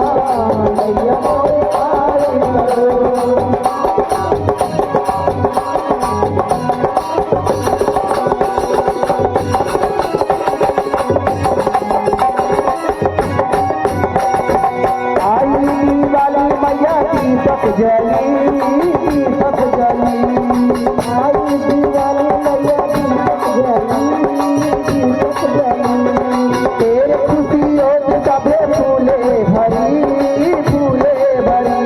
मैया मोरी पारी करो। दीपक जली दीपक जली आई दिवाली मैया दीपक जली दीपक जली तेरे खुशियों से सभे फूले भरी फूले भरी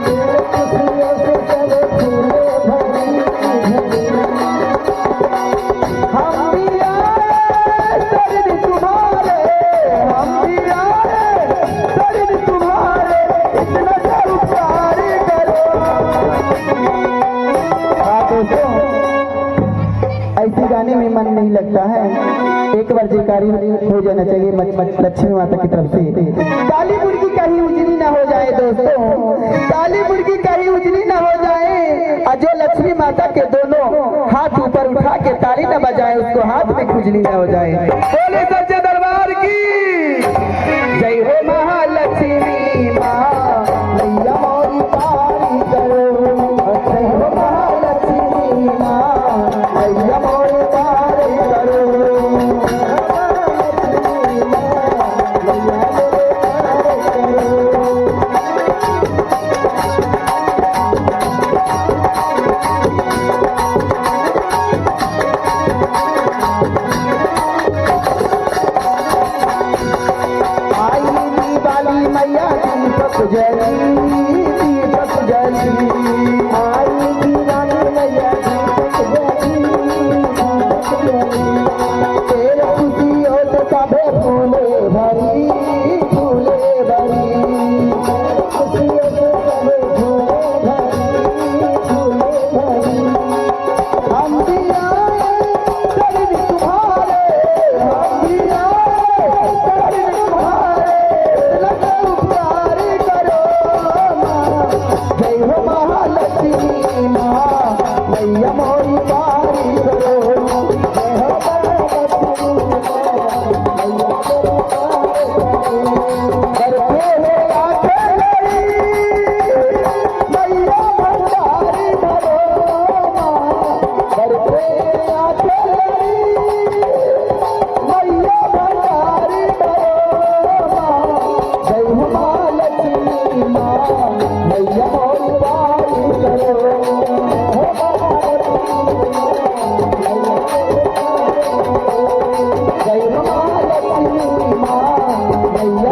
तेरे खुशियों से सभे फूले भरी हम भी आए शरीर तुम्हारे हम भी आए शरीर तुम्हारे इतना ऐसे गाने में मन नहीं लगता है। एक बार जयकारी हो जाना चाहिए लक्ष्मी माता की तरफ से। काली मुर्गी कहीं उजली ना हो जाए दोस्तों, काली मुर्गी कहीं उजली ना हो जाए। और जो लक्ष्मी माता के दोनों हाथ ऊपर उठा के ताली ना बजाए उसको हाथ में खुजली ना हो जाए। बोले सच्चे दरबार की जय हो महालक्ष्मी माँ मैया मोरी पारी करो। जय हो महालक्ष्मी माँ मैया मोरी पारी करो। मैया दीपक जली दीपक जली आई दीवानी मैया दीपक जली दीपक जली तेरे खुशियों से सभे फूले भरी फूले भरी खुशियों से सभे फूले भरी फूले भरी हम भी आए शरीर तुम्हारे हम भी आए शरीर तुम्हारे जय हो महालक्ष्मी माँ मैया मोरी पारी करो। जय हो महालक्ष्मी मैया मोरी पारी करो। करते हो आके मैया भंडारी करो करते आके मैया भंडारी करो। जय हो महालक्ष्मी माँ मैया मोरी पारी करो। जय हो महालक्ष्मी माँ मैया